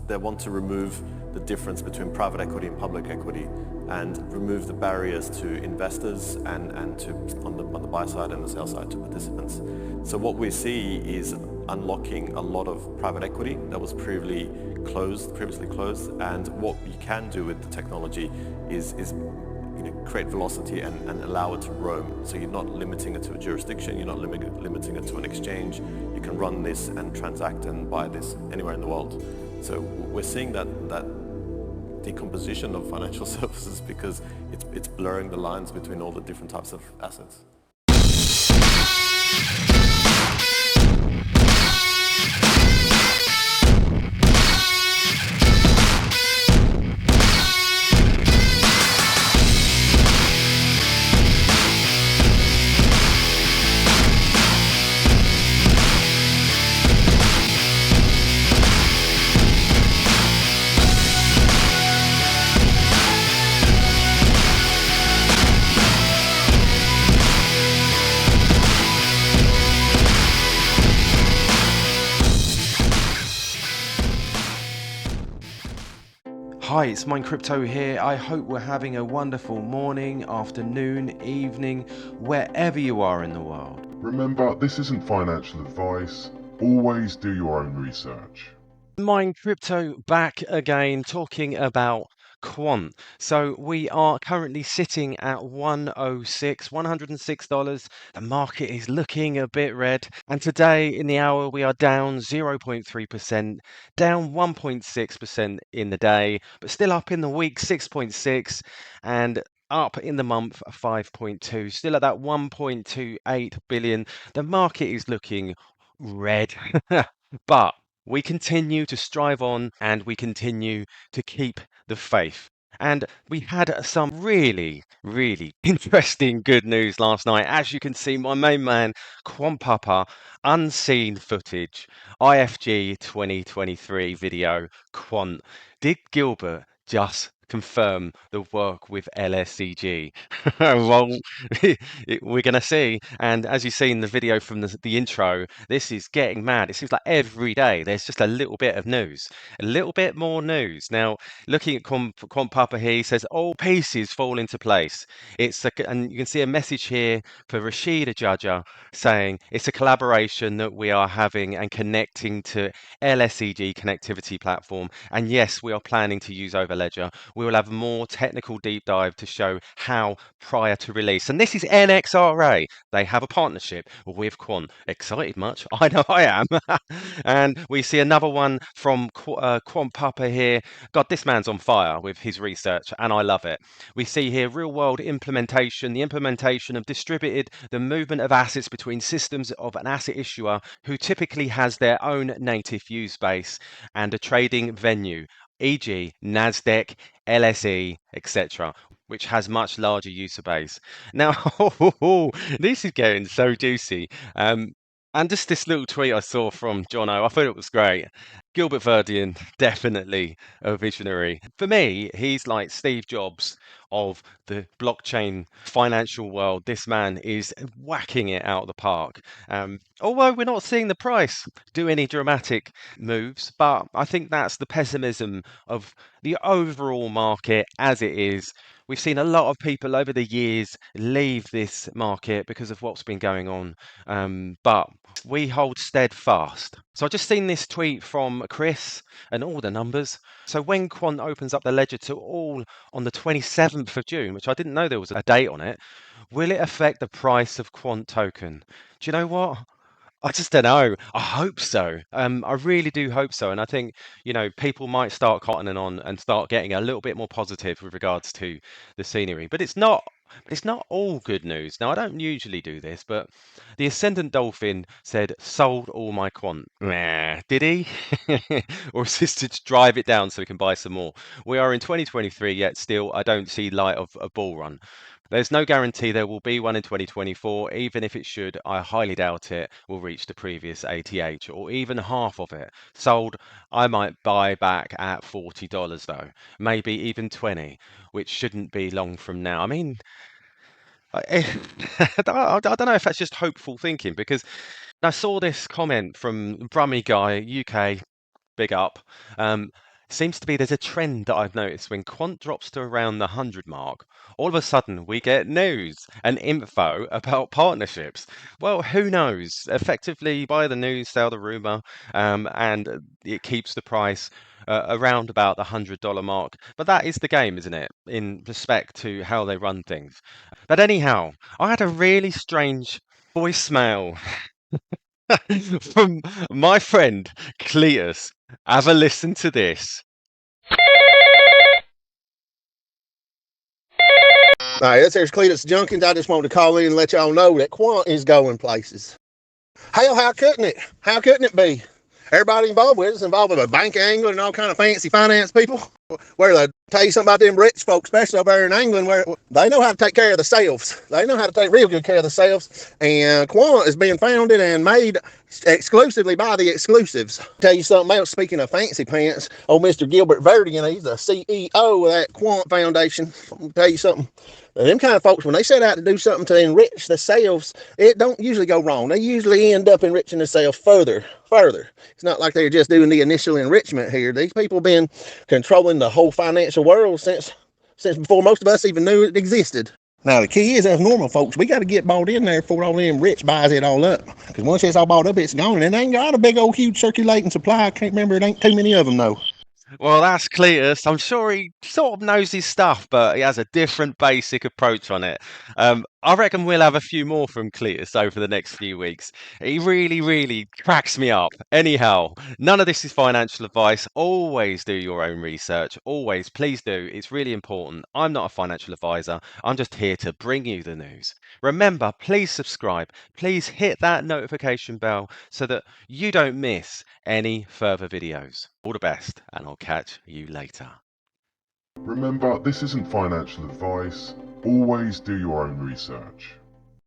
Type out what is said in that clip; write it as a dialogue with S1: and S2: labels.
S1: they want to remove the difference between private equity and public equity and remove the barriers to investors and to on the buy side and the sell side to participants. So what we see is unlocking a lot of private equity that was previously closed, and what you can do with the technology is create velocity and allow it to roam. So you're not limiting it to a jurisdiction, you're not limiting it to an exchange. You can run this and transact and buy this anywhere in the world. So we're seeing that decomposition of financial services because it's blurring the lines between all the different types of assets.
S2: Hi, it's Mind Crypto here. I hope we're having a wonderful morning, afternoon, evening, wherever you are in the world.
S3: Remember, this isn't financial advice. Always do your own research.
S2: Mind Crypto back again, talking about Quant. So we are currently sitting at $106. The market is looking a bit red. And today in the hour, we are down 0.3%, down 1.6% in the day, but still up in the week 6.6 and up in the month 5.2, still at that 1.28 billion. The market is looking red, but we continue to strive on and we continue to keep the faith. And we had some really, really interesting good news last night. As you can see, my main man, Quant Papa, unseen footage, IFG 2023 video, Quant. Did Gilbert just confirm the work with LSEG? Well, we're going to see. And as you've seen the video from the intro, this is getting mad. It seems like every day there's just a little bit of news, a little bit more news. Now, looking at Quant Papa here, he says all pieces fall into place. And you can see a message here for Rashid Ajaja saying it's a collaboration that we are having and connecting to LSEG connectivity platform. And yes, we are planning to use Overledger. We will have more technical deep dive to show how prior to release. And this is NXRA. They have a partnership with Quant. Excited much? I know I am. And we see another one from Quant Papa here. God, this man's on fire with his research, and I love it. We see here real-world implementation, the implementation of distributed, the movement of assets between systems of an asset issuer who typically has their own native use base and a trading venue, e.g. NASDAQ, LSE, etc., which has much larger user base. Now, this is getting so juicy. And just this little tweet I saw from Jono, I thought it was great. Gilbert Verdian, definitely a visionary. For me, he's like Steve Jobs of the blockchain financial world. This man is whacking it out of the park. Although we're not seeing the price do any dramatic moves, but I think that's the pessimism of the overall market as it is. We've seen a lot of people over the years leave this market because of what's been going on, but we hold steadfast. So I just seen this tweet from Chris and all the numbers. So when Quant opens up the ledger to all on the 27th of June, which I didn't know there was a date on it, will it affect the price of Quant token? Do you know what? I just don't know. I hope so. I really do hope so. And I think, people might start cottoning on and start getting a little bit more positive with regards to the scenery. But it's not all good news. Now, I don't usually do this, but the Ascendant Dolphin said, sold all my Quant. Nah, did he? Or is this to drive it down so we can buy some more? We are in 2023, yet still I don't see light of a bull run. There's no guarantee there will be one in 2024. Even if it should, I highly doubt it will reach the previous ATH or even half of it. Sold, I might buy back at $40 though, maybe even 20, which shouldn't be long from now. I mean, I don't know if that's just hopeful thinking, because I saw this comment from Brummy Guy, UK, big up. seems to be there's a trend that I've noticed when Quant drops to around the 100 mark, all of a sudden we get news and info about partnerships. Well, who knows? Effectively, buy the news, sell the rumor, and it keeps the price around about the $100 mark. But that is the game, isn't it? In respect to how they run things. But anyhow, I had a really strange voicemail from my friend Cletus. Have a listen to this.
S4: All right, this here's Cletus Junkins. I just wanted to call in and let y'all know that Quant is going places. Hell, how couldn't it? How couldn't it be? Everybody involved with it is involved with a bank angler and all kind of fancy finance people. Where they tell you something about them rich folks, especially over there in England, where they know how to take care of themselves. They know how to take real good care of themselves. And Quant is being founded and made exclusively by the exclusives. Tell you something else, speaking of fancy pants, old Mr. Gilbert Verdian, he's the CEO of that Quant Foundation. I'll tell you something. Them kind of folks, when they set out to do something to enrich themselves, it don't usually go wrong. They usually end up enriching themselves further. It's not like they're just doing the initial enrichment here. These people have been controlling the whole financial world since before most of us even knew it existed. Now, the key is, as normal folks, we got to get bought in there before all them rich buys it all up. Because once it's all bought up, it's gone. And it ain't got a big old huge circulating supply. I can't remember. It ain't too many of them, though.
S2: Well, that's Cletus. I'm sure he sort of knows his stuff, but he has a different basic approach on it. I reckon we'll have a few more from Cletus over the next few weeks. He really, really cracks me up. Anyhow, none of this is financial advice. Always do your own research. Always, please do. It's really important. I'm not a financial advisor. I'm just here to bring you the news. Remember, please subscribe. Please hit that notification bell so that you don't miss any further videos. All the best, and I'll catch you later.
S3: Remember, this isn't financial advice. Always do your own research.